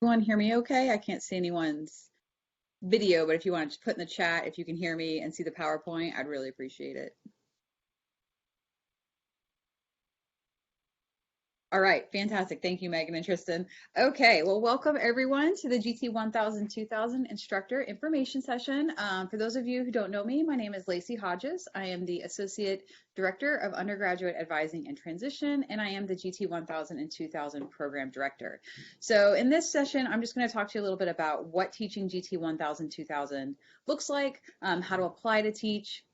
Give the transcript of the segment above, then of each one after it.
everyone hear me okay? I can't see anyone's video, but if you want to just put in the chat if you can hear me and see the PowerPoint, I'd really appreciate it. All right, fantastic. Thank you, Megan and Tristan. Okay, well, welcome everyone to the GT 1000 2000 Instructor Information Session. For those of you who don't know me, my name is Lacey Hodges. I am the Associate Director of Undergraduate Advising and Transition, and I am the GT 1000 and 2000 Program Director. So in this session, I'm just going to talk to you a little bit about what teaching GT 1000 2000 looks like, how to apply to teach,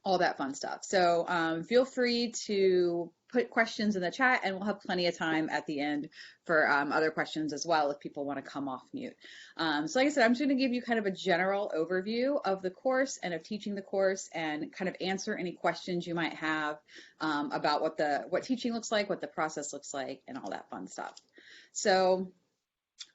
all that fun stuff. So feel free to put questions in the chat, and we'll have plenty of time at the end for other questions as well if people want to come off mute. So like I said, I'm just going to give you kind of a general overview of the course and of teaching the course, and kind of answer any questions you might have about what teaching looks like, what the process looks like, and all that fun stuff. So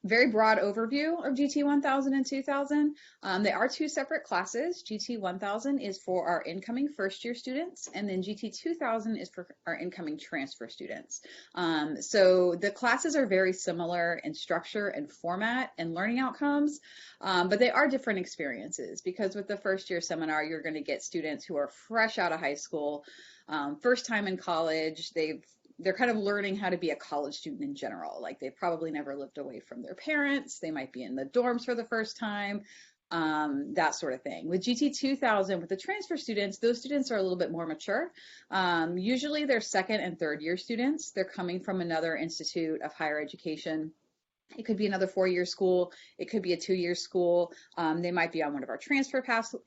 very broad overview of GT 1000 and 2000. They are two separate classes. GT 1000 is for our incoming first year students, and then GT 2000 is for our incoming transfer students. So the classes are very similar in structure and format and learning outcomes, but they are different experiences, because with the first year seminar, you're going to get students who are fresh out of high school, first time in college. They're kind of learning how to be a college student in general. Like, they've probably never lived away from their parents. They might be in the dorms for the first time, that sort of thing. With GT 2000, with the transfer students, those students are a little bit more mature. Usually they're second and third year students. They're coming from another institute of higher education. It could be another 4-year school. It could be a 2-year school. They might be on one of our transfer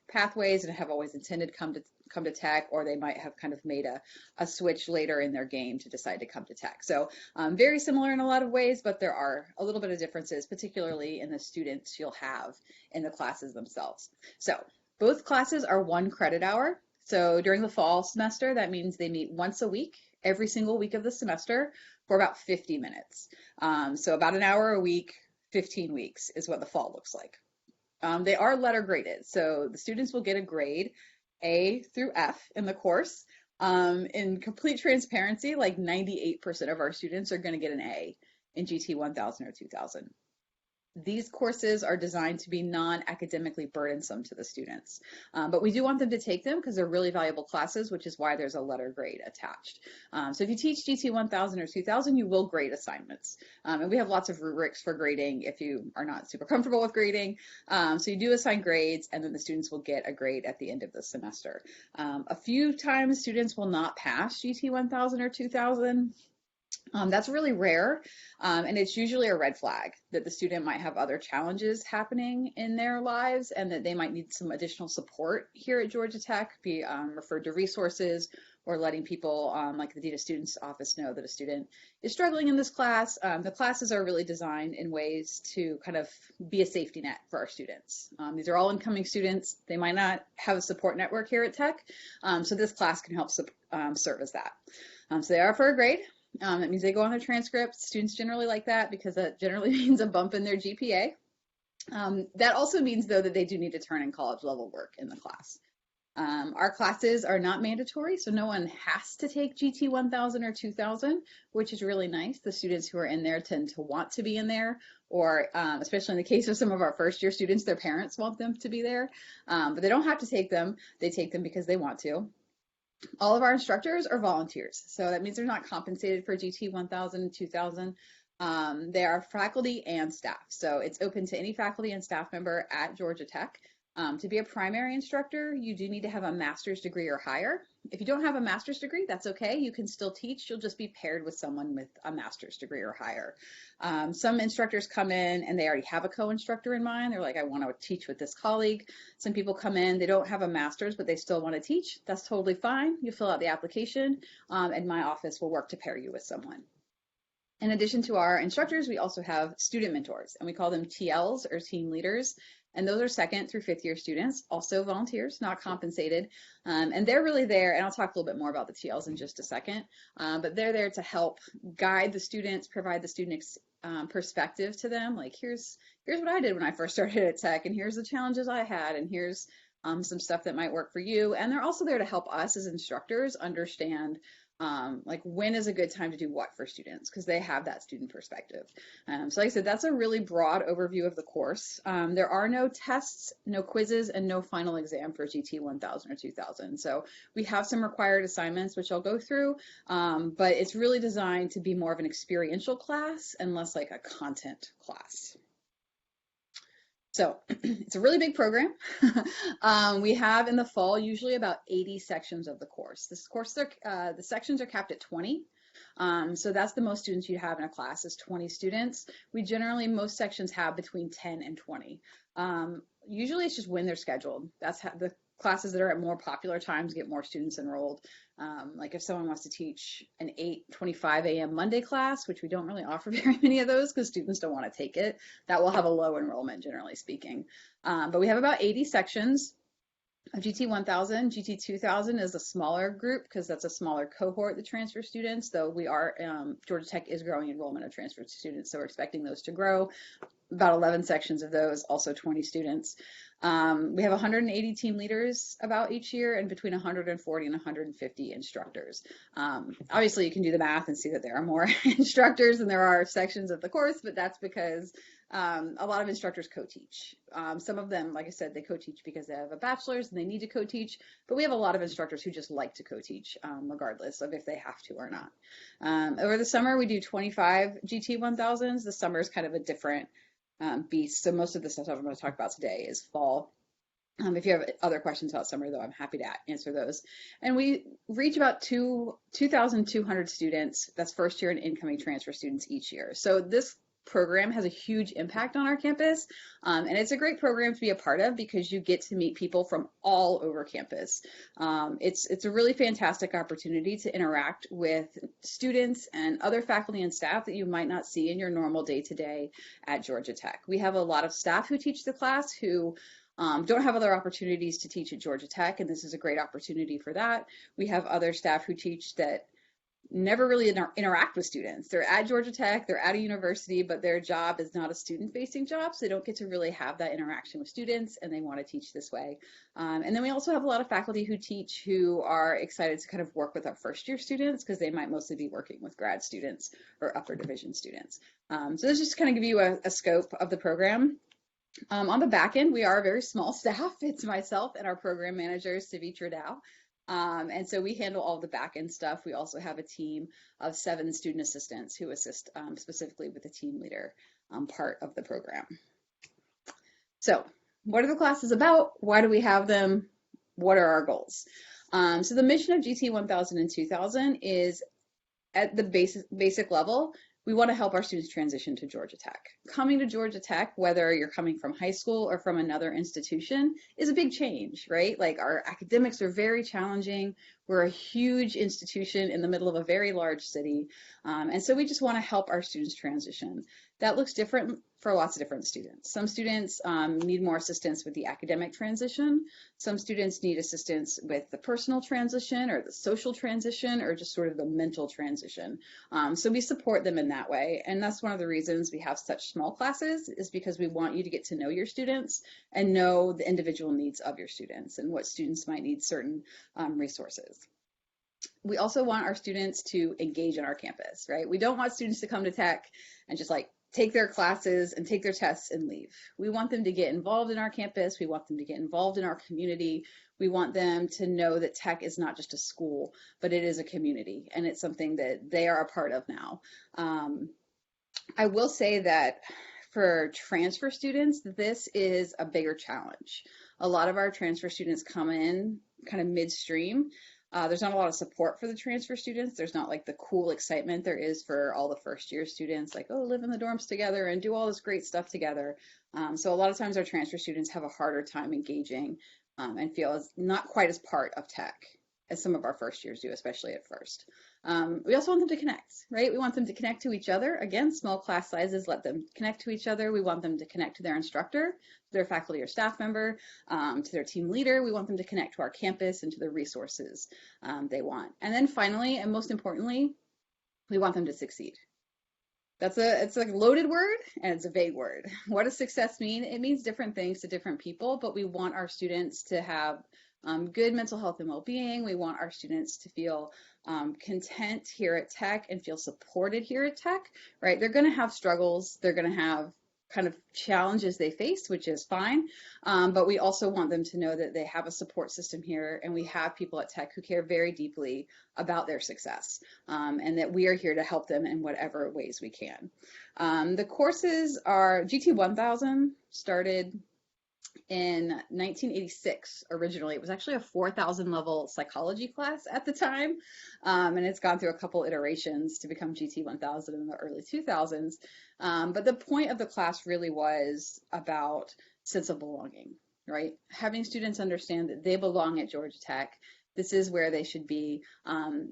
pathways and have always intended to come to tech, or they might have kind of made a switch later in their game to decide to come to tech. So very similar in a lot of ways, but there are a little bit of differences, particularly in the students you'll have in the classes themselves. So both classes are 1 credit hour. So during the fall semester, that means they meet once a week, every single week of the semester, for about 50 minutes. So about an hour a week, 15 weeks is what the fall looks like. They are letter graded, so the students will get a grade A through F in the course. In complete transparency, like 98% of our students are going to get an A in GT 1000 or 2000. These courses are designed to be non-academically burdensome to the students, but we do want them to take them because they're really valuable classes, which is why there's a letter grade attached. So if you teach GT 1000 or 2000, you will grade assignments, and we have lots of rubrics for grading if you are not super comfortable with grading. So you do assign grades, and then the students will get a grade at the end of the semester. A few times students will not pass GT 1000 or 2000. That's really rare, and it's usually a red flag that the student might have other challenges happening in their lives, and that they might need some additional support here at Georgia Tech, be referred to resources, or letting people like the Dean of Students office know that a student is struggling in this class. The classes are really designed in ways to kind of be a safety net for our students. These are all incoming students. They might not have a support network here at Tech, so this class can help serve as that. So they are for a grade. That means they go on their transcripts. Students generally like that because that generally means a bump in their GPA. That also means, though, that they do need to turn in college level work in the class. Our classes are not mandatory, so no one has to take GT 1000 or 2000, which is really nice. The students who are in there tend to want to be in there, or especially in the case of some of our first year students, their parents want them to be there, but they don't have to take them. They take them because they want to. All of our instructors are volunteers, so that means they're not compensated for GT 1000 and 2000. They are faculty and staff, so it's open to any faculty and staff member at Georgia Tech. To be a primary instructor, you do need to have a master's degree or higher. If you don't have a master's degree, that's okay. You can still teach. You'll just be paired with someone with a master's degree or higher. Some instructors come in and they already have a co-instructor in mind. They're like, I want to teach with this colleague. Some people come in, they don't have a master's, but they still want to teach. That's totally fine. You fill out the application, and my office will work to pair you with someone. In addition to our instructors, we also have student mentors, and we call them TLs, or team leaders. And those are 2nd through 5th year students, also volunteers, not compensated. And they're really there, and I'll talk a little bit more about the TLs in just a second, but they're there to help guide the students, provide the student perspective to them. Like, here's what I did when I first started at Tech, and here's the challenges I had, and here's some stuff that might work for you. And they're also there to help us as instructors understand Like when is a good time to do what for students, because they have that student perspective. So like I said, that's a really broad overview of the course. There are no tests, no quizzes, and no final exam for GT 1000 or 2000. So we have some required assignments, which I'll go through, but it's really designed to be more of an experiential class and less like a content class. So it's a really big program. We have in the fall usually about 80 sections of the course. This course, the sections are capped at 20. So that's the most students you have in a class is 20 students. Most sections have between 10 and 20. Usually it's just when they're scheduled. That's how the classes that are at more popular times get more students enrolled. Like if someone wants to teach an 8:25 a.m. Monday class, which we don't really offer very many of those because students don't want to take it, that will have a low enrollment, generally speaking. But we have about 80 sections of GT 1000. GT 2000 is a smaller group because that's a smaller cohort that transfer students, though Georgia Tech is growing enrollment of transfer students, so we're expecting those to grow. About 11 sections of those, also 20 students. We have 180 team leaders about each year and between 140 and 150 instructors. Obviously, you can do the math and see that there are more instructors than there are sections of the course, but that's because a lot of instructors co-teach. Some of them, like I said, they co-teach because they have a bachelor's and they need to co-teach, but we have a lot of instructors who just like to co-teach regardless of if they have to or not. Over the summer, we do 25 GT 1000s. The summer is kind of a different beast. So most of the stuff I'm going to talk about today is fall. If you have other questions about summer, though, I'm happy to answer those. And we reach about 2,200 students. That's first year and incoming transfer students each year. So this program has a huge impact on our campus. And it's a great program to be a part of because you get to meet people from all over campus. It's a really fantastic opportunity to interact with students and other faculty and staff that you might not see in your normal day-to-day at Georgia Tech. We have a lot of staff who teach the class who don't have other opportunities to teach at Georgia Tech, and this is a great opportunity for that. We have other staff who teach that never really interact with students. They're at Georgia Tech, they're at a university, but their job is not a student-facing job, so they don't get to really have that interaction with students, and they want to teach this way. And then we also have a lot of faculty who teach who are excited to kind of work with our first-year students because they might mostly be working with grad students or upper division students. So this just kind of give you a scope of the program. On the back end, we are a very small staff. It's myself and our program manager, Savitra Dow. And so we handle all the back end stuff. We also have a team of 7 student assistants who assist specifically with the team leader part of the program. So what are the classes about? Why do we have them? What are our goals? So the mission of GT 1000 and 2000 is at the basic level. We want to help our students transition to Georgia Tech. Coming to Georgia Tech, whether you're coming from high school or from another institution, is a big change, right? Like our academics are very challenging. We're a huge institution in the middle of a very large city. And so we just want to help our students transition. That looks different for lots of different students. Some students need more assistance with the academic transition. Some students need assistance with the personal transition or the social transition or just sort of the mental transition. So we support them in that way. And that's one of the reasons we have such small classes is because we want you to get to know your students and know the individual needs of your students and what students might need certain resources. We also want our students to engage on our campus, right? We don't want students to come to Tech and just like take their classes and take their tests and leave. We want them to get involved in our campus. We want them to get involved in our community. We want them to know that Tech is not just a school, but it is a community, and it's something that they are a part of now. I will say that for transfer students, this is a bigger challenge. A lot of our transfer students come in kind of midstream. There's not a lot of support for the transfer students. There's not like the cool excitement there is for all the first year students, like, oh, live in the dorms together and do all this great stuff together. So a lot of times our transfer students have a harder time engaging and feel as not quite as part of Tech as some of our first years do, especially at first. We also want them to connect, right? We want them to connect to each other. Again, small class sizes let them connect to each other. We want them to connect to their instructor, to their faculty or staff member, to their team leader. We want them to connect to our campus and to the resources they want. And then finally, and most importantly, we want them to succeed. It's a loaded word and it's a vague word. What does success mean? It means different things to different people, but we want our students to have good mental health and well-being. We want our students to feel content here at Tech and feel supported here at Tech, right? They're going to have struggles. They're going to have kind of challenges they face, which is fine. But we also want them to know that they have a support system here, and we have people at Tech who care very deeply about their success, and that we are here to help them in whatever ways we can. The courses are GT 1000 started in 1986 originally. It was actually a 4,000 level psychology class at the time, and it's gone through a couple iterations to become GT 1000 in the early 2000s. But the point of the class really was about sense of belonging, right? Having students understand that they belong at Georgia Tech. This is where they should be.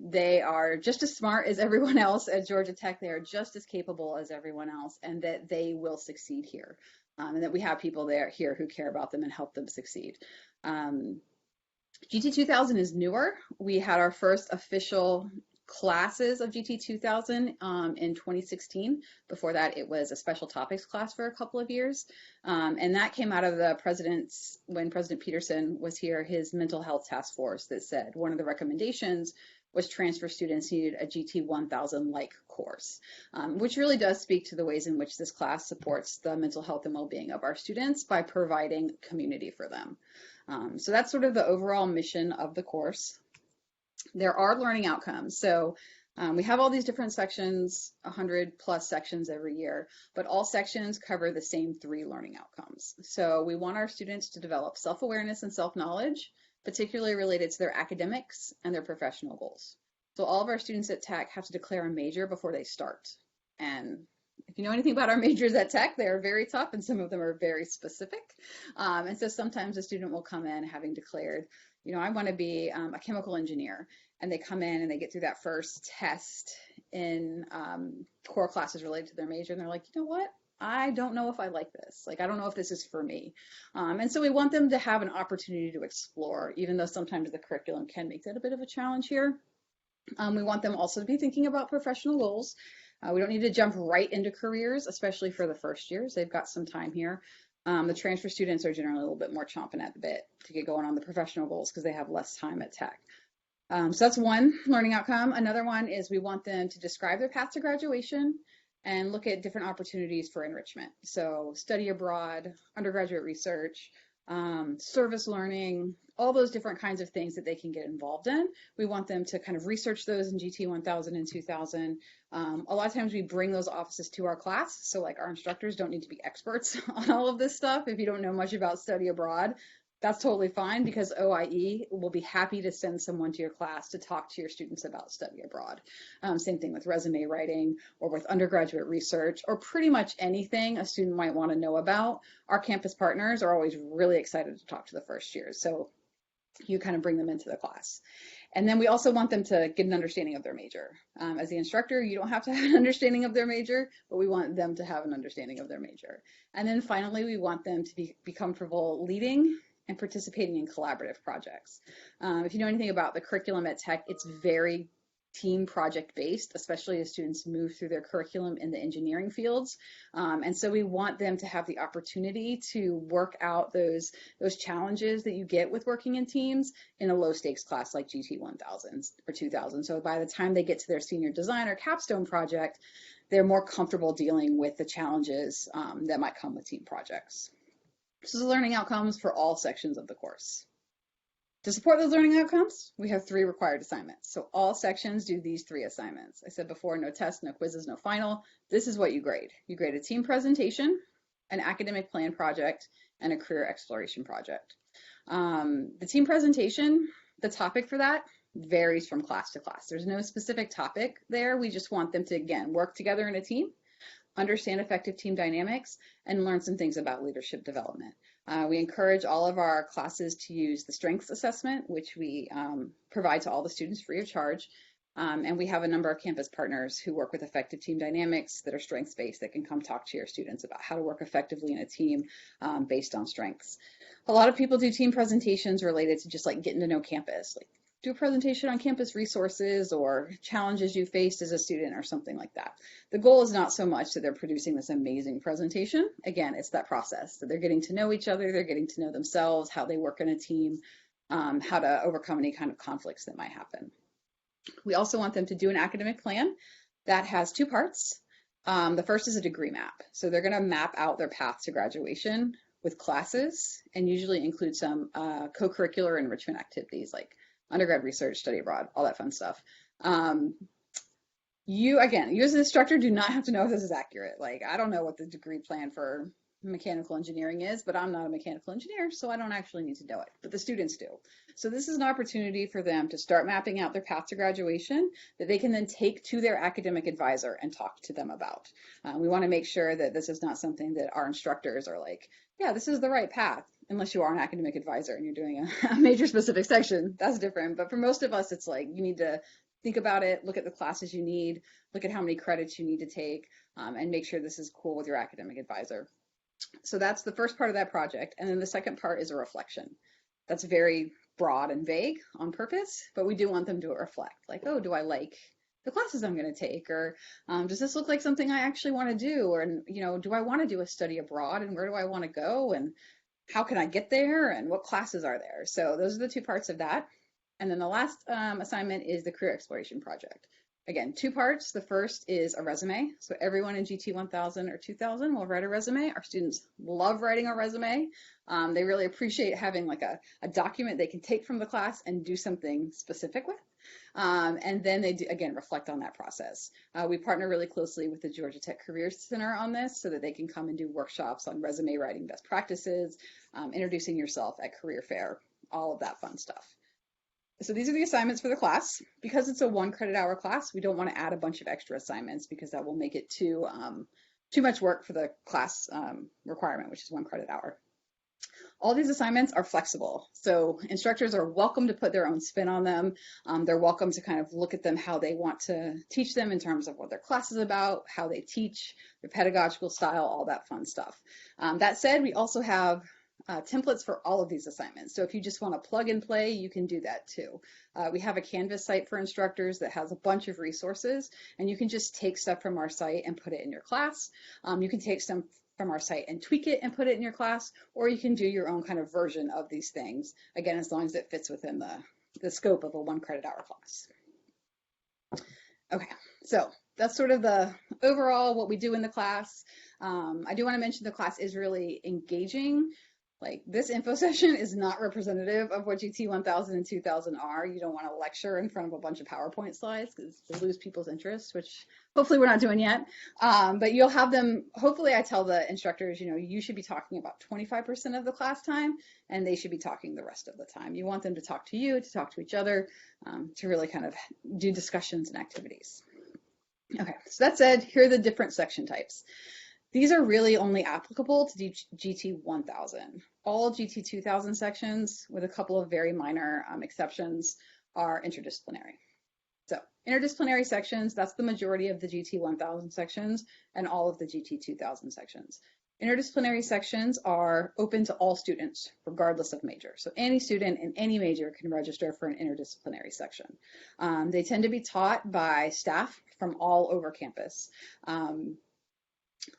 They are just as smart as everyone else at Georgia Tech. They are just as capable as everyone else, and that they will succeed here. And that we have people here who care about them and help them succeed. GT 2000 is newer. We had our first official classes of GT 2000 in 2016. Before that, it was a special topics class for a couple of years. And that came out of when President Peterson was here, his mental health task force that said one of the recommendations was transfer students needed a GT 1000-like course, which really does speak to the ways in which this class supports the mental health and well-being of our students by providing community for them. So that's sort of the overall mission of the course. There are learning outcomes. So we have all these different sections, 100 plus sections every year, but all sections cover the same 3 learning outcomes. So we want our students to develop self-awareness and self-knowledge, particularly related to their academics and their professional goals. So all of our students at Tech have to declare a major before they start. And if you know anything about our majors at Tech, they are very tough and some of them are very specific. And so sometimes a student will come in having declared, you know, I want to be a chemical engineer. And they come in and they get through that first test in core classes related to their major. And they're like, you know what? I don't know if I like this. Like, I don't know if this is for me. And so we want them to have an opportunity to explore, even though sometimes the curriculum can make that a bit of a challenge here. We want them also to be thinking about professional goals. We don't need to jump right into careers, especially for the first years. They've got some time here. The transfer students are generally a little bit more chomping at the bit to get going on the professional goals because they have less time at Tech. So that's one learning outcome. Another one is we want them to describe their path to graduation and look at different opportunities for enrichment. So study abroad, undergraduate research, service learning, all those different kinds of things that they can get involved in. We want them to kind of research those in GT 1000 and 2000. A lot of times we bring those offices to our class. So like our instructors don't need to be experts on all of this stuff. If you don't know much about study abroad, that's totally fine because OIE will be happy to send someone to your class to talk to your students about study abroad. Same thing with resume writing or with undergraduate research or pretty much anything a student might want to know about. Our campus partners are always really excited to talk to the first years. So you kind of bring them into the class. And then we also want them to get an understanding of their major. As the instructor, you don't have to have an understanding of their major, but we want them to have an understanding of their major. And then finally, we want them to be comfortable leading and participating in collaborative projects. If you know anything about the curriculum at Tech, it's very team project based, especially as students move through their curriculum in the engineering fields. And so we want them to have the opportunity to work out those challenges that you get with working in teams in a low stakes class like GT 1000 or 2000. So by the time they get to their senior design or capstone project, they're more comfortable dealing with the challenges that might come with team projects. So the learning outcomes for all sections of the course. To support those learning outcomes, we have 3 required assignments. So all sections do these 3 assignments. I said before, no tests, no quizzes, no final. This is what you grade. You grade a team presentation, an academic plan project, and a career exploration project. The team presentation, the topic for that varies from class to class. There's no specific topic there. We just want them to, again, work together in a team, understand effective team dynamics, and learn some things about leadership development. We encourage all of our classes to use the strengths assessment, which we provide to all the students free of charge. And we have a number of campus partners who work with effective team dynamics that are strengths-based that can come talk to your students about how to work effectively in a team based on strengths. A lot of people do team presentations related to just like getting to know campus, like do a presentation on campus resources or challenges you faced as a student or something like that. The goal is not so much that they're producing this amazing presentation. Again, it's that process that they're getting to know each other, they're getting to know themselves, how they work in a team, how to overcome any kind of conflicts that might happen. We also want them to do an academic plan that has two parts. The first is a degree map. So they're going to map out their path to graduation with classes and usually include some co-curricular enrichment activities like undergrad research, study abroad, all that fun stuff. You as an instructor, do not have to know if this is accurate. Like, I don't know what the degree plan for mechanical engineering is, but I'm not a mechanical engineer, so I don't actually need to know it, but the students do. So this is an opportunity for them to start mapping out their path to graduation that they can then take to their academic advisor and talk to them about. We want to make sure that this is not something that our instructors are like, yeah, this is the right path, unless you are an academic advisor and you're doing a major specific section. That's different. But for most of us, it's like you need to think about it, look at the classes you need, look at how many credits you need to take, and make sure this is cool with your academic advisor. So that's the first part of that project. And then the second part is a reflection. That's very broad and vague on purpose, but we do want them to reflect. Like, oh, do I like the classes I'm going to take? Or does this look like something I actually want to do? Or, do I want to do a study abroad, and where do I want to go? And how can I get there? And what classes are there? So those are the two parts of that. And then the last assignment is the career exploration project. Again, two parts. The first is a resume. So everyone in GT 1000 or 2000 will write a resume. Our students love writing a resume. They really appreciate having like a document they can take from the class and do something specific with. And then they do, again, reflect on that process. We partner really closely with the Georgia Tech Career Center on this so that they can come and do workshops on resume writing best practices, introducing yourself at career fair, all of that fun stuff. So these are the assignments for the class. Because it's a 1 credit hour class, we don't want to add a bunch of extra assignments because that will make it too much work for the class requirement, which is 1 credit hour. All these assignments are flexible. So instructors are welcome to put their own spin on them. They're welcome to kind of look at them how they want to teach them in terms of what their class is about, how they teach, their pedagogical style, all that fun stuff. That said, we also have templates for all of these assignments. So if you just want to plug and play, you can do that too. We have a Canvas site for instructors that has a bunch of resources, and you can just take stuff from our site and put it in your class. You can take some from our site and tweak it and put it in your class, or you can do your own kind of version of these things, again, as long as it fits within the scope of a 1 credit hour class. Okay, so that's sort of the overall what we do in the class. I do want to mention the class is really engaging. Like, this info session is not representative of what GT 1000 and 2000 are. You don't want to lecture in front of a bunch of PowerPoint slides because you'll lose people's interest, which hopefully we're not doing yet. But you'll have them, hopefully I tell the instructors, you should be talking about 25% of the class time, and they should be talking the rest of the time. You want them to talk to you, to talk to each other, to really kind of do discussions and activities. Okay, so that said, here are the different section types. These are really only applicable to GT 1000. All GT 2000 sections, with a couple of very minor exceptions, are interdisciplinary. So interdisciplinary sections, that's the majority of the GT 1000 sections and all of the GT 2000 sections. Interdisciplinary sections are open to all students, regardless of major. So any student in any major can register for an interdisciplinary section. They tend to be taught by staff from all over campus.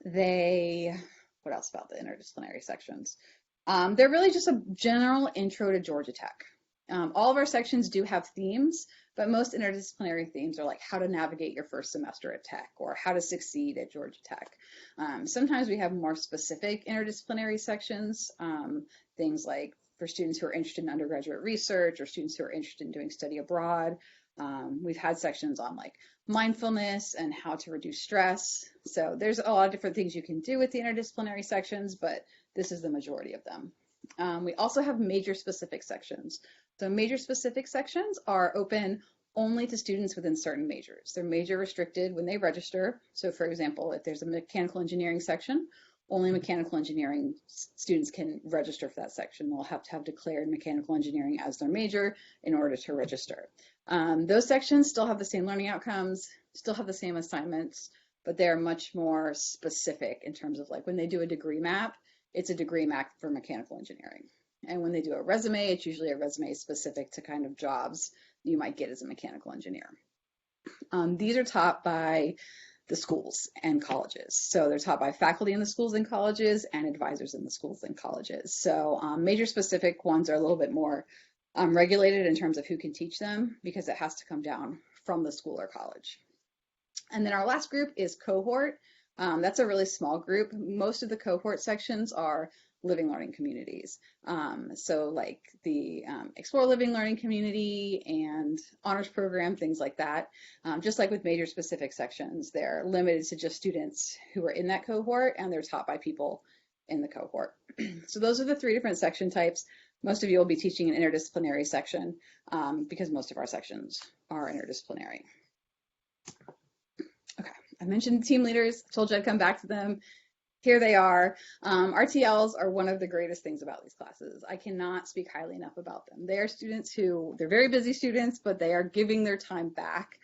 What else about the interdisciplinary sections? They're really just a general intro to Georgia Tech. All of our sections do have themes, but most interdisciplinary themes are like how to navigate your first semester at Tech or how to succeed at Georgia Tech. Sometimes we have more specific interdisciplinary sections, things like for students who are interested in undergraduate research or students who are interested in doing study abroad. We've had sections on like mindfulness and how to reduce stress. So there's a lot of different things you can do with the interdisciplinary sections, but this is the majority of them. We also have major specific sections. So major specific sections are open only to students within certain majors. They're major restricted when they register. So for example, if there's a mechanical engineering section, only mechanical engineering students can register for that section. They'll have to have declared mechanical engineering as their major in order to register. Those sections still have the same learning outcomes, still have the same assignments, but they're much more specific in terms of like when they do a degree map, it's a degree map for mechanical engineering. And when they do a resume, it's usually a resume specific to kind of jobs you might get as a mechanical engineer. These are taught by the schools and colleges. So they're taught by faculty in the schools and colleges and advisors in the schools and colleges. So major specific ones are a little bit more regulated in terms of who can teach them because it has to come down from the school or college. And then our last group is cohort. That's a really small group. Most of the cohort sections are living learning communities. So like the Explore Living Learning Community and honors program, things like that. Just like with major specific sections, they're limited to just students who are in that cohort and they're taught by people in the cohort. So those are the 3 different section types. Most of you will be teaching an interdisciplinary section because most of our sections are interdisciplinary. Okay, I mentioned team leaders, told you I'd come back to them. Here they are. Our TLs are one of the greatest things about these classes. I cannot speak highly enough about them. They are students who, they're very busy students, but they are giving their time back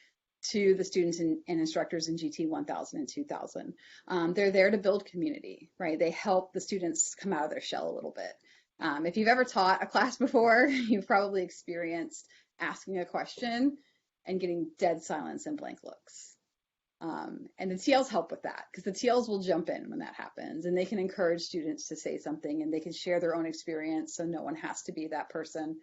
to the students and instructors in GT 1000 and 2000. They're there to build community, right? They help the students come out of their shell a little bit. If you've ever taught a class before, you've probably experienced asking a question and getting dead silence and blank looks. And the TLs help with that because the TLs will jump in when that happens and they can encourage students to say something and they can share their own experience so no one has to be that person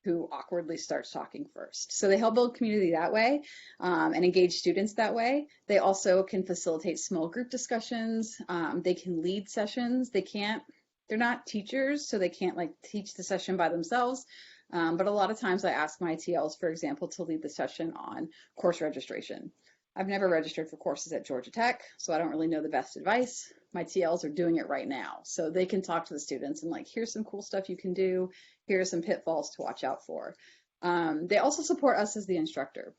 who awkwardly starts talking first. So they help build community that way and engage students that way. They also can facilitate small group discussions. They can lead sessions. They're not teachers, so they can't like teach the session by themselves. But a lot of times I ask my TLs, for example, to lead the session on course registration. I've never registered for courses at Georgia Tech, so I don't really know the best advice. My TLs are doing it right now, so they can talk to the students and like, here's some cool stuff you can do. Here are some pitfalls to watch out for. They also support us as the instructor.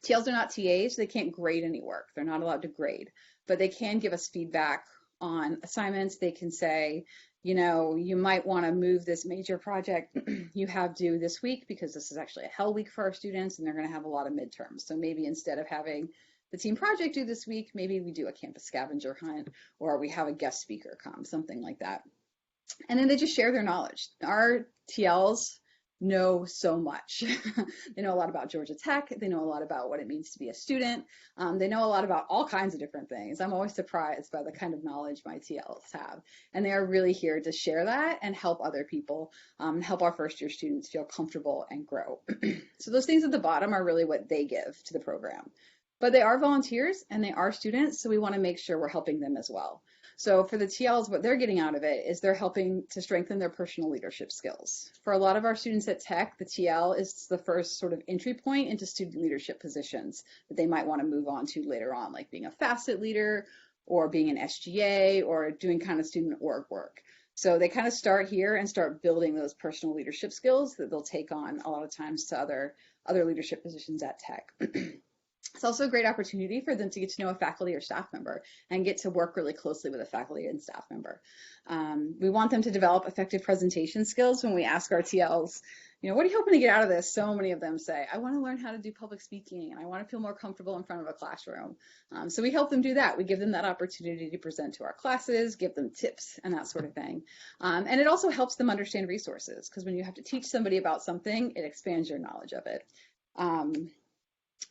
TLs are not TAs, so they can't grade any work. They're not allowed to grade, but they can give us feedback on assignments. They can say, you know, you might want to move this major project you have due this week because this is actually a hell week for our students and they're going to have a lot of midterms. So maybe instead of having the team project due this week, maybe we do a campus scavenger hunt or we have a guest speaker come, something like that. And then they just share their knowledge. Our TLs know so much. They know a lot about Georgia Tech. They know a lot about what it means to be a student. They know a lot about all kinds of different things. I'm always surprised by the kind of knowledge my TLs have. And they are really here to share that and help other people, help our first year students feel comfortable and grow. So those things at the bottom are really what they give to the program. But they are volunteers and they are students, so we want to make sure we're helping them as well. So for the TLs, what they're getting out of it is they're helping to strengthen their personal leadership skills. For a lot of our students at Tech, the TL is the first sort of entry point into student leadership positions that they might want to move on to later on, like being a facet leader or being an SGA or doing kind of student org work. So they kind of start here and start building those personal leadership skills that they'll take on a lot of times to other leadership positions at Tech. It's also a great opportunity for them to get to know a faculty or staff member and get to work really closely with a faculty and staff member. We want them to develop effective presentation skills. When we ask our TLs, you know, what are you hoping to get out of this? So many of them say, I want to learn how to do public speaking and I want to feel more comfortable in front of a classroom. So we help them do that. We give them that opportunity to present to our classes, give them tips and that sort of thing. And it also helps them understand resources because when you have to teach somebody about something, it expands your knowledge of it.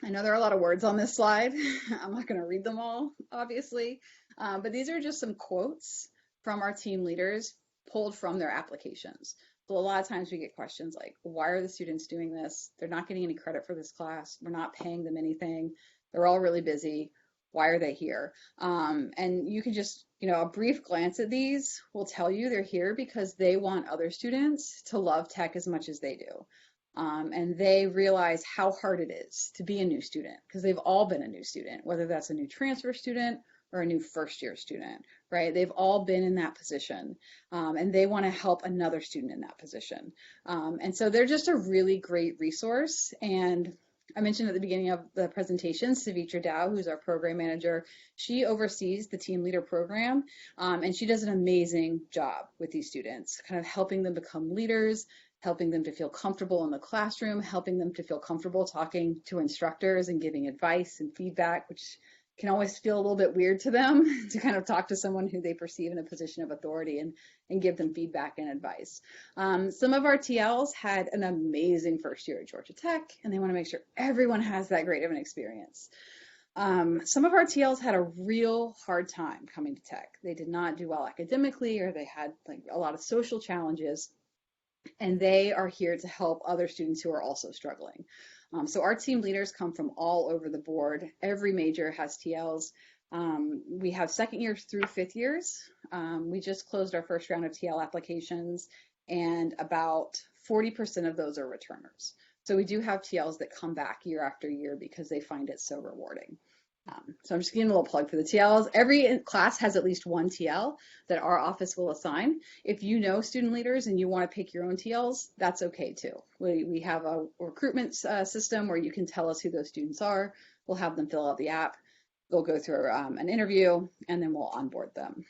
I know there are a lot of words on this slide. I'm not going to read them all, obviously, but these are just some quotes from our team leaders pulled from their applications. So a lot of times we get questions like, why are the students doing this? They're not getting any credit for this class. We're not paying them anything. They're all really busy. Why are they here? And you can just, you know, a brief glance at these will tell you they're here because they want other students to love Tech as much as they do. And they realize how hard it is to be a new student because they've all been a new student, whether that's a new transfer student or a new first year student, right? They've all been in that position and they want to help another student in that position. And so they're just a really great resource. And I mentioned at the beginning of the presentation, Savitra Dow, who's our program manager, she oversees the team leader program and she does an amazing job with these students, kind of helping them become leaders, helping them to feel comfortable in the classroom, helping them to feel comfortable talking to instructors and giving advice and feedback, which can always feel a little bit weird to them to kind of talk to someone who they perceive in a position of authority and give them feedback and advice. Some of our TLs had an amazing first year at Georgia Tech, and they want to make sure everyone has that great of an experience. Some of our TLs had a real hard time coming to Tech. They did not do well academically, or they had like a lot of social challenges. and they are here to help other students who are also struggling. So our team leaders come from all over the board. Every major has TLs. We have second years through fifth years. We just closed our first round of TL applications, and about 40% of those are returners. So we do have TLs that come back year after year because they find it so rewarding. So I'm just giving a little plug for the TLs. Every class has at least one TL that our office will assign. If you know student leaders and you want to pick your own TLs, that's okay too. We have a recruitment system where you can tell us who those students are. We'll have them fill out the app. They'll go through an interview, and then we'll onboard them.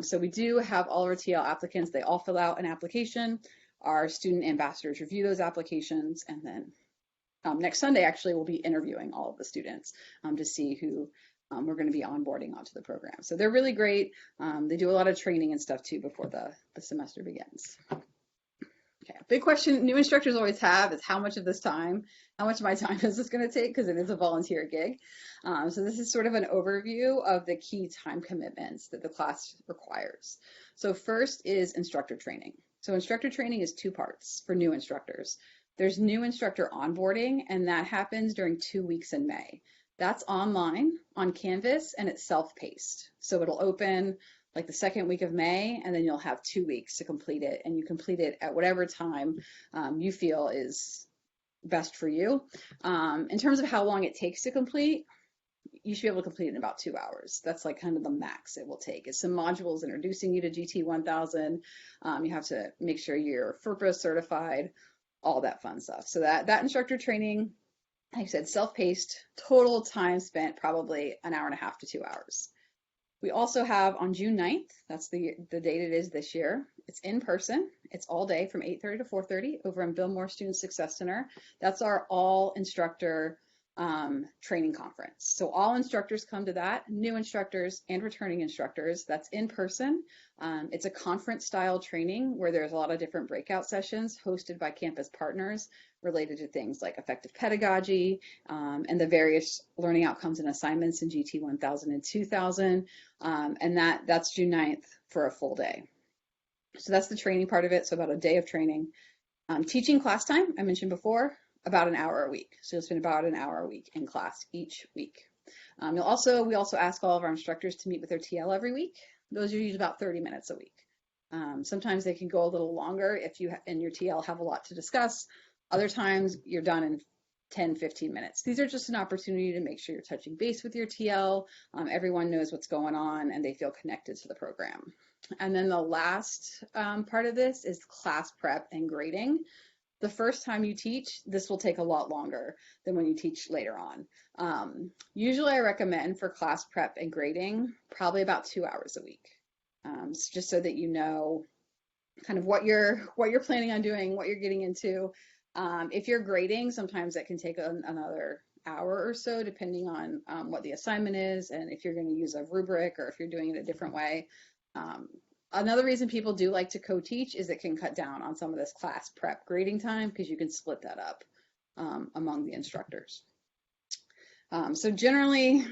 So we do have all of our TL applicants. They all fill out an application. Our student ambassadors review those applications, and then next Sunday, actually, we'll be interviewing all of the students to see who we're going to be onboarding onto the program. So they're really great. They do a lot of training and stuff too before the semester begins. Okay, a big question new instructors always have is how much of my time is this going to take, because it is a volunteer gig. So this is sort of an overview of the key time commitments that the class requires. So first is instructor training. So instructor training is two parts for new instructors. There's new instructor onboarding, and that happens during 2 weeks in May. That's online on Canvas, and it's self-paced. So it'll open like the second week of May, and then you'll have 2 weeks to complete it, and you complete it at whatever time you feel is best for you. In terms of how long it takes to complete, you should be able to complete it in about 2 hours. That's like kind of the max it will take. It's some modules introducing you to GT 1000. You have to make sure you're FERPA certified, all that fun stuff. So that instructor training, like I said, self-paced, total time spent probably an hour and a half to 2 hours. We also have on June 9th, that's the date it is this year. It's in person. It's all day from 8:30 to 4:30 over in Bill Moore Student Success Center. That's our all instructor training conference. So all instructors come to that, new instructors and returning instructors. That's in person. It's a conference style training where there's a lot of different breakout sessions hosted by campus partners related to things like effective pedagogy and the various learning outcomes and assignments in GT 1000 and 2000. And that's June 9th for a full day. So that's the training part of it. So about a day of training. Teaching class time, I mentioned before, about an hour a week. So you'll spend about an hour a week in class each week. We also ask all of our instructors to meet with their TL every week. Those are usually about 30 minutes a week. Sometimes they can go a little longer if you and your TL have a lot to discuss. Other times you're done in 10, 15 minutes. These are just an opportunity to make sure you're touching base with your TL. Everyone knows what's going on and they feel connected to the program. And then the last part of this is class prep and grading. The first time you teach, this will take a lot longer than when you teach later on. Usually I recommend for class prep and grading, probably about 2 hours a week. Just so that you know kind of what you're planning on doing, what you're getting into. If you're grading, sometimes that can take another hour or so, depending on what the assignment is and if you're going to use a rubric or if you're doing it a different way. Another reason people do like to co-teach is it can cut down on some of this class prep grading time because you can split that up among the instructors. So generally,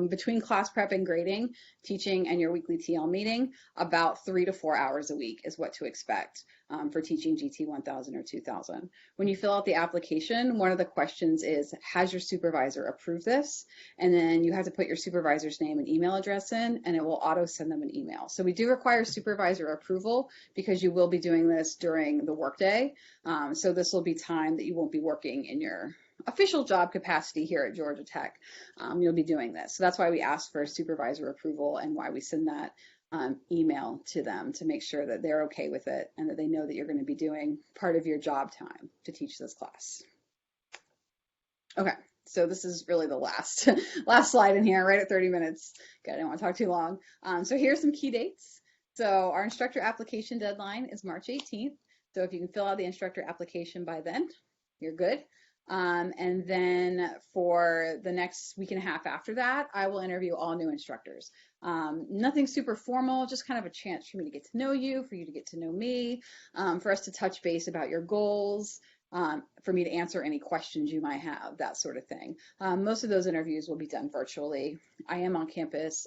between class prep and grading, teaching, and your weekly TL meeting, about 3 to 4 hours a week is what to expect for teaching GT 1000 or 2000. When you fill out the application, one of the questions is, has your supervisor approved this? And then you have to put your supervisor's name and email address in, and it will auto send them an email. So we do require supervisor approval because you will be doing this during the workday. So this will be time that you won't be working in your official job capacity here at Georgia Tech. You'll be doing this. So that's why we ask for supervisor approval and why we send that email to them to make sure that they're okay with it and that they know that you're going to be doing part of your job time to teach this class. Okay, so this is really the last slide in here, right at 30 minutes. Okay, I don't want to talk too long. So here's some key dates. So our instructor application deadline is March 18th. So if you can fill out the instructor application by then, you're good. And then for the next week and a half after that, I will interview all new instructors. Nothing super formal, just kind of a chance for me to get to know you, for you to get to know me, for us to touch base about your goals, for me to answer any questions you might have, that sort of thing. Most of those interviews will be done virtually. I am on campus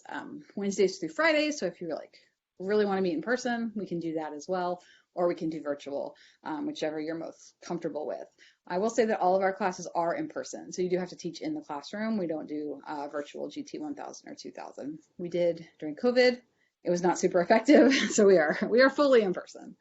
Wednesdays through Fridays, so if you're like really want to meet in person, we can do that as well, or we can do virtual, whichever you're most comfortable with. I will say that all of our classes are in person, so you do have to teach in the classroom. We don't do virtual GT 1000 or 2000. We did during COVID. It was not super effective, so we are fully in person.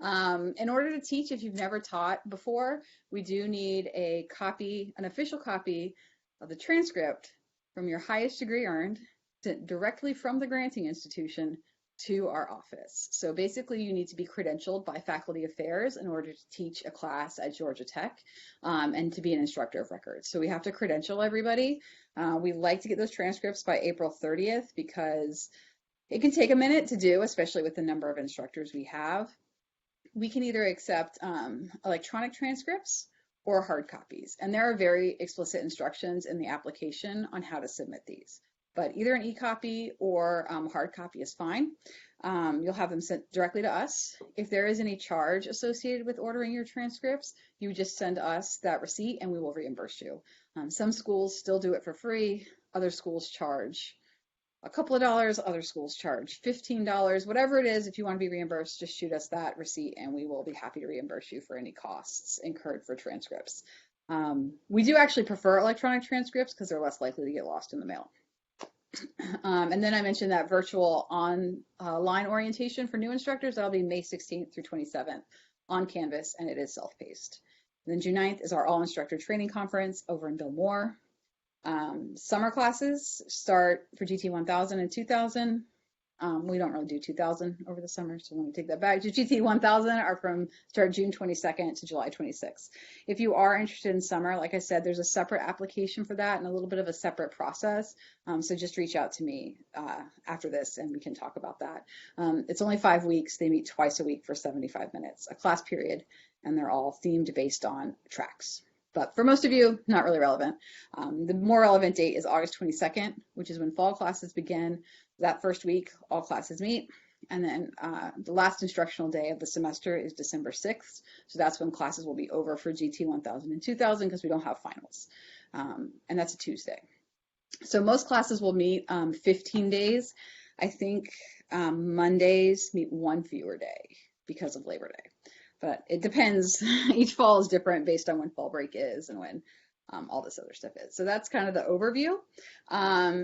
In order to teach, if you've never taught before, we do need a copy, an official copy of the transcript from your highest degree earned, sent directly from the granting institution to our office. So basically you need to be credentialed by Faculty Affairs in order to teach a class at Georgia Tech, and to be an instructor of record. So we have to credential everybody. We like to get those transcripts by April 30th because it can take a minute to do, especially with the number of instructors we have. We can either accept electronic transcripts or hard copies, and there are very explicit instructions in the application on how to submit these. But either an e-copy or hard copy is fine. You'll have them sent directly to us. If there is any charge associated with ordering your transcripts, you just send us that receipt and we will reimburse you. Some schools still do it for free. Other schools charge a couple of dollars, other schools charge $15, whatever it is. If you want to be reimbursed, just shoot us that receipt and we will be happy to reimburse you for any costs incurred for transcripts. We do actually prefer electronic transcripts because they're less likely to get lost in the mail. And then I mentioned that virtual online orientation for new instructors. That'll be May 16th through 27th on Canvas, and it is self-paced. Then June 9th is our all instructor training conference over in Billmore. Summer classes start for GT 1000 and 2000. We don't really do 2000 over the summer, so let me take that back. GT 1000 are from start June 22nd to July 26th. If you are interested in summer, like I said, there's a separate application for that and a little bit of a separate process. So just reach out to me after this and we can talk about that. It's only 5 weeks. They meet twice a week for 75 minutes, a class period, and they're all themed based on tracks. But for most of you, not really relevant. The more relevant date is August 22nd, which is when fall classes begin. That first week, all classes meet. And then the last instructional day of the semester is December 6th. So that's when classes will be over for GT 1000 and 2000 because we don't have finals. And that's a Tuesday. So most classes will meet 15 days. I think Mondays meet one fewer day because of Labor Day. But it depends. Each fall is different based on when fall break is and when all this other stuff is. So that's kind of the overview.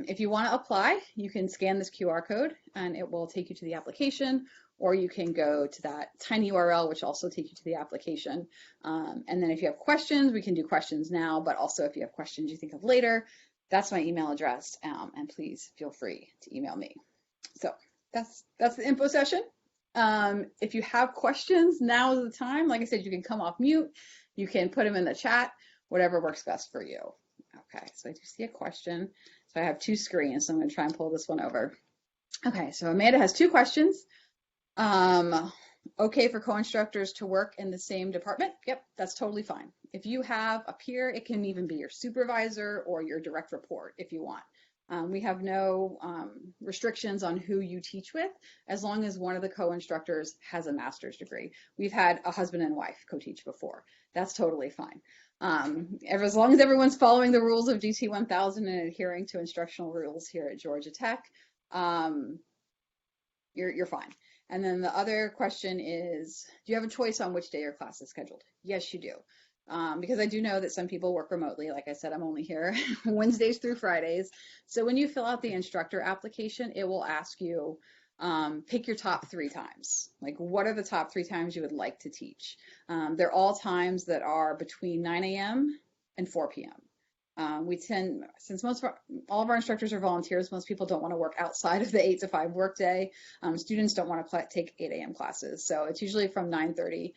If you want to apply, you can scan this QR code and it will take you to the application, or you can go to that tiny URL, which also takes you to the application. And then if you have questions, we can do questions now, but also if you have questions you think of later, that's my email address, and please feel free to email me. So that's the info session. If you have questions, now is the time. Like I said, you can come off mute. You can put them in the chat, whatever works best for you. Okay, so I do see a question. So I have two screens, so I'm going to try and pull this one over. Okay, so Amanda has two questions. Okay for co-instructors to work in the same department? Yep, that's totally fine. If you have a peer, it can even be your supervisor or your direct report if you want. We have no restrictions on who you teach with, as long as one of the co-instructors has a master's degree. We've had a husband and wife co-teach before. That's totally fine. As long as everyone's following the rules of GT 1000 and adhering to instructional rules here at Georgia Tech, you're fine. And then the other question is, do you have a choice on which day your class is scheduled? Yes, you do. Because I do know that some people work remotely. Like I said, I'm only here Wednesdays through Fridays. So when you fill out the instructor application, it will ask you, pick your top 3 times. Like, what are the top 3 times you would like to teach? They're all times that are between 9 a.m. and 4 p.m. Since all of our instructors are volunteers, most people don't want to work outside of the 8 to 5 workday. Students don't want to take 8 a.m. classes. So it's usually from 9:30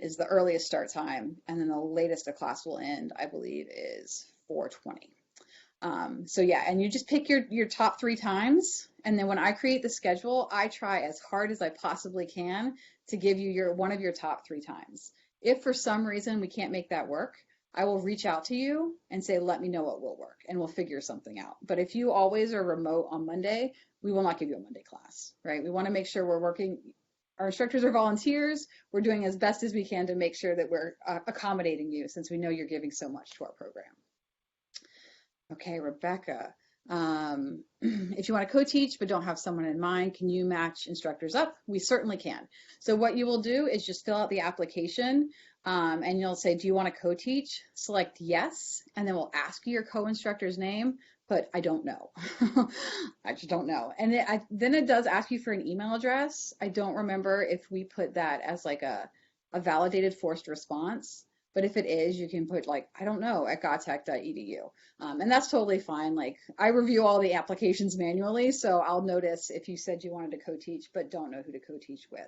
is the earliest start time. And then the latest a class will end, I believe, is 4:20. So yeah, and you just pick your top 3 times. And then when I create the schedule, I try as hard as I possibly can to give you one of your top 3 times. If for some reason we can't make that work, I will reach out to you and say, let me know what will work, and we'll figure something out. But if you always are remote on Monday, we will not give you a Monday class, right? We want to make sure we're working. Our instructors are volunteers. We're doing as best as we can to make sure that we're accommodating you, since we know you're giving so much to our program. Okay, Rebecca. If you want to co-teach but don't have someone in mind, can you match instructors up? We certainly can. So what you will do is just fill out the application, and you'll say, do you want to co-teach? Select yes, and then we'll ask you your co-instructor's name, but I don't know. I just don't know. And then it does ask you for an email address. I don't remember if we put that as like a validated forced response. But if it is, you can put like, I don't know, at gotech.edu. And that's totally fine. Like I review all the applications manually, so I'll notice if you said you wanted to co-teach but don't know who to co-teach with.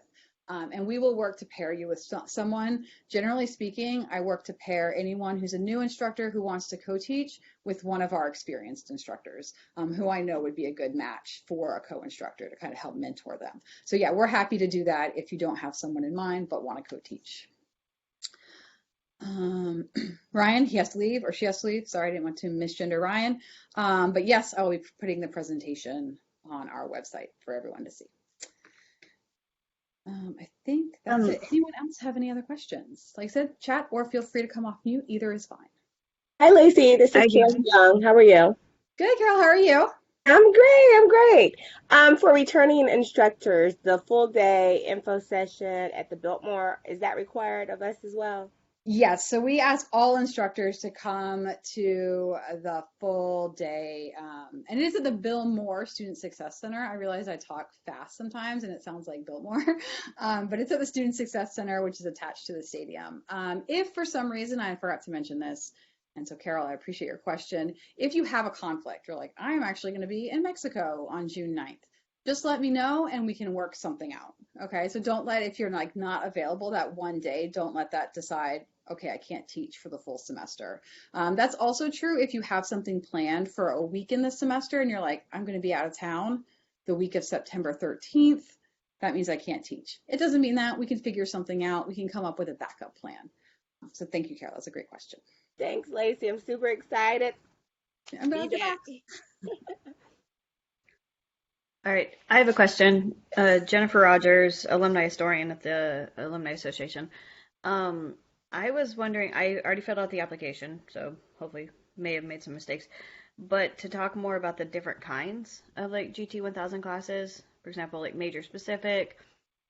And we will work to pair you with someone. Generally speaking, I work to pair anyone who's a new instructor who wants to co-teach with one of our experienced instructors, who I know would be a good match for a co-instructor to kind of help mentor them. So yeah, we're happy to do that if you don't have someone in mind but want to co-teach. Ryan, he has to leave or she has to leave. Sorry, I didn't want to misgender Ryan. But yes, I will be putting the presentation on our website for everyone to see. I think that's it. Anyone else have any other questions? Like I said, chat or feel free to come off mute. Either is fine. Hi, Lacey. This is I Carol do. Young. How are you? Good, Carol. How are you? I'm great. I'm great. For returning instructors, the full day info session at the Biltmore, is that required of us as well? Yes, so we ask all instructors to come to the full day, and it is at the Bill Moore Student Success Center. I realize I talk fast sometimes and it sounds like Biltmore, but it's at the Student Success Center, which is attached to the stadium. If for some reason, I forgot to mention this, and so Carol, I appreciate your question. If you have a conflict, you're like, I'm actually going to be in Mexico on June 9th. Just let me know and we can work something out. Okay, so don't let, if you're like not available that one day, don't let that decide, okay, I can't teach for the full semester. That's also true if you have something planned for a week in the semester and you're like, I'm going to be out of town the week of September 13th. That means I can't teach. It doesn't mean that. We can figure something out. We can come up with a backup plan. So thank you, Carol. That's a great question. Thanks, Lacey. I'm super excited. I'm Be glad to back. All right, I have a question. Jennifer Rogers, alumni historian at the Alumni Association. I was wondering, I already filled out the application, so hopefully may have made some mistakes, but to talk more about the different kinds of like GT 1000 classes, for example, like major specific,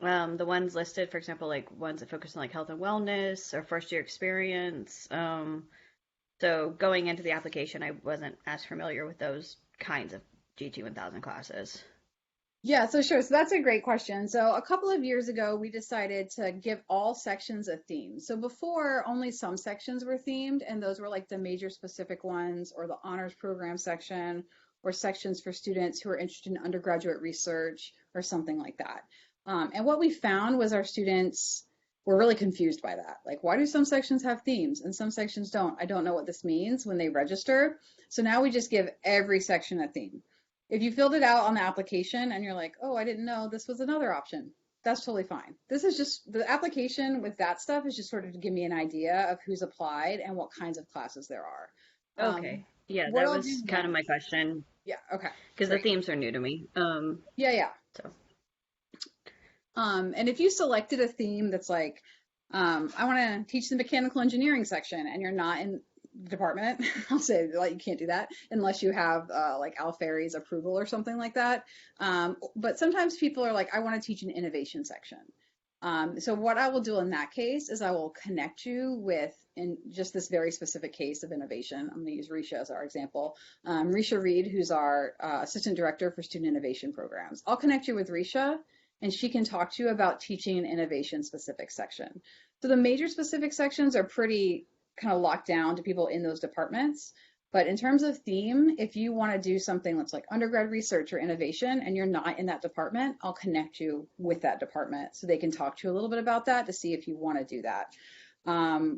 the ones listed, for example, like ones that focus on like health and wellness or first year experience. So going into the application, I wasn't as familiar with those kinds of GT 1000 classes. Yeah, so sure. So that's a great question. So a couple of years ago, we decided to give all sections a theme. So before, only some sections were themed, and those were like the major specific ones or the honors program section or sections for students who are interested in undergraduate research or something like that. And what we found was our students were really confused by that. Like, why do some sections have themes and some sections don't? I don't know what this means when they register. So now we just give every section a theme. If you filled it out on the application and you're like, oh, I didn't know this was another option, that's totally fine. This is just the application with that stuff is just sort of to give me an idea of who's applied and what kinds of classes there are. Okay. Yeah, What that I'll do was kind of my next. question Yeah, okay, because the great. themes are new to me. Yeah, yeah. So And if you selected a theme that's like, I want to teach the mechanical engineering section and you're not in the department, I'll say like you can't do that unless you have like Alferi's approval or something like that. But sometimes people are like, I want to teach an innovation section. So what I will do in that case is I will connect you with, in just this very specific case of innovation, I'm going to use Risha as our example. Risha Reed, who's our Assistant Director for Student Innovation Programs. I'll connect you with Risha and she can talk to you about teaching an innovation specific section. So the major specific sections are pretty kind of locked down to people in those departments. But in terms of theme, if you want to do something that's like undergrad research or innovation and you're not in that department, I'll connect you with that department so they can talk to you a little bit about that to see if you want to do that.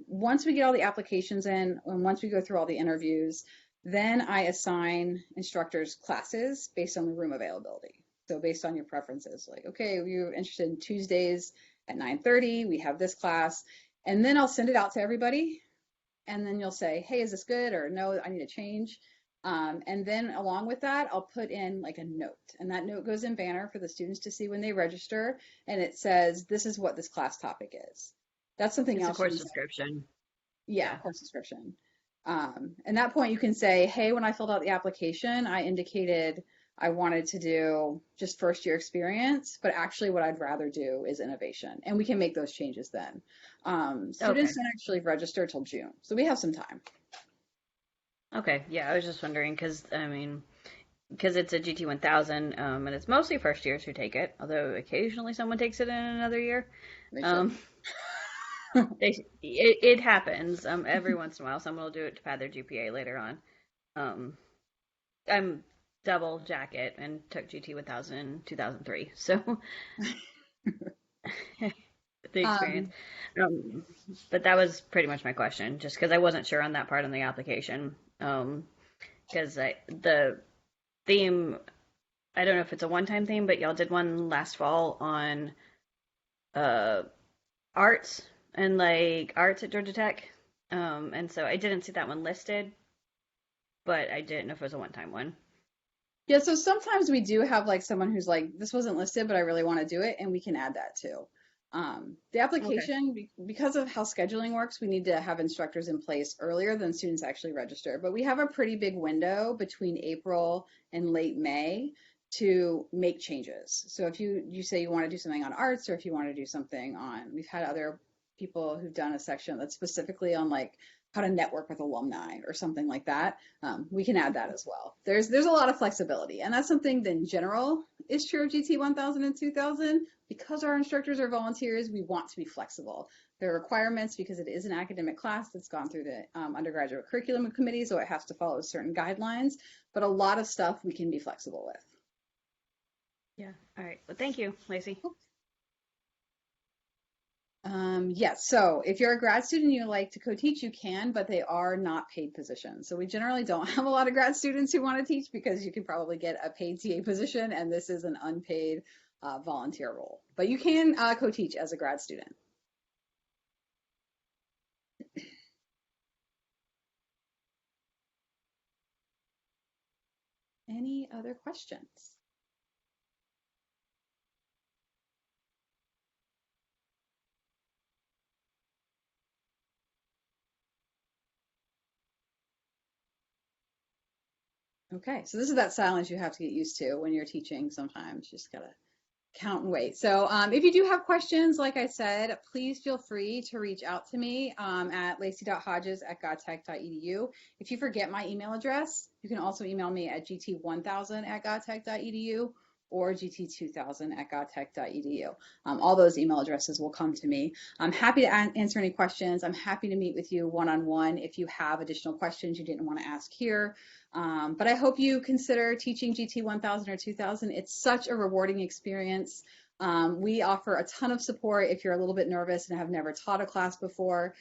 Once we get all the applications in and once we go through all the interviews, then I assign instructors classes based on the room availability. So based on your preferences, like, okay, you're interested in Tuesdays at 9:30, we have this class, and then I'll send it out to everybody. And then you'll say, hey, is this good? Or no, I need to change. And then along with that, I'll put in like a note. And that note goes in Banner for the students to see when they register. And it says, this is what this class topic is. That's something it's a else. course description. Yeah, Yeah. course description. And that point you can say, hey, when I filled out the application, I indicated I wanted to do just first year experience, but actually what I'd rather do is innovation. And we can make those changes then. Okay. Students don't actually register till June, so we have some time. Okay. Yeah, I was just wondering because it's a GT 1000, and it's mostly first years who take it, although occasionally someone takes it in another year. They should. Um, it happens. Every once in a while, someone will do it to pad their GPA later on. Um, I'm double jacket and took GT 1000 in 2003, so the experience. Um, Um, but that was pretty much my question, just because I wasn't sure on that part on the application. Because the theme, I don't know if it's a one-time theme, but y'all did one last fall on uh arts and like arts at Georgia Tech. And so I didn't see that one listed, but I didn't know if it was a one-time one. yeah, so sometimes we do have like someone who's like, this wasn't listed, but I really want to do it, and we can add that too. The Okay. application, because of how scheduling works, we need to have instructors in place earlier than students actually register. But we have a pretty big window between April and late May to make changes. So if you say you want to do something on arts, or if you want to do something on, we've had other people who've done a section that's specifically on like how to network with alumni or something like that. We can add that as well. There's a lot of flexibility, and that's something that in general is true of GT 1000 and 2000. Because our instructors are volunteers, we want to be flexible. There are requirements because it is an academic class that's gone through the undergraduate curriculum committee, so it has to follow certain guidelines. But a lot of stuff we can be flexible with. Yeah. All right. Well, thank you, Lacey. Yes, so if you're a grad student and you like to co-teach, you can, but they are not paid positions. So we generally don't have a lot of grad students who want to teach because you can probably get a paid TA position, and this is an unpaid volunteer role. But you can co-teach as a grad student. Any other questions? Okay, so this is that silence you have to get used to when you're teaching sometimes. You just gotta count and wait. So if you do have questions, like I said, please feel free to reach out to me at lacy.hodges@godtech.edu. If you forget my email address, you can also email me at gt1000@godtech.edu or gt2000@godtech.edu. All those email addresses will come to me. I'm happy to answer any questions. I'm happy to meet with you one-on-one if you have additional questions you didn't want to ask here. But I hope you consider teaching GT 1000 or 2000. It's such a rewarding experience. We offer a ton of support if you're a little bit nervous and have never taught a class before.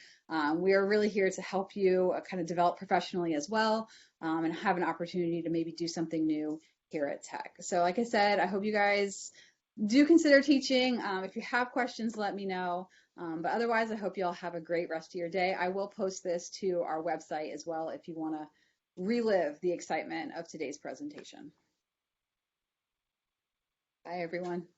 We are really here to help you kind of develop professionally as well, and have an opportunity to maybe do something new here at Tech. So like I said, I hope you guys do consider teaching. If you have questions, let me know. But otherwise, I hope you all have a great rest of your day. I will post this to our website as well if you want to relive the excitement of today's presentation. Bye, everyone.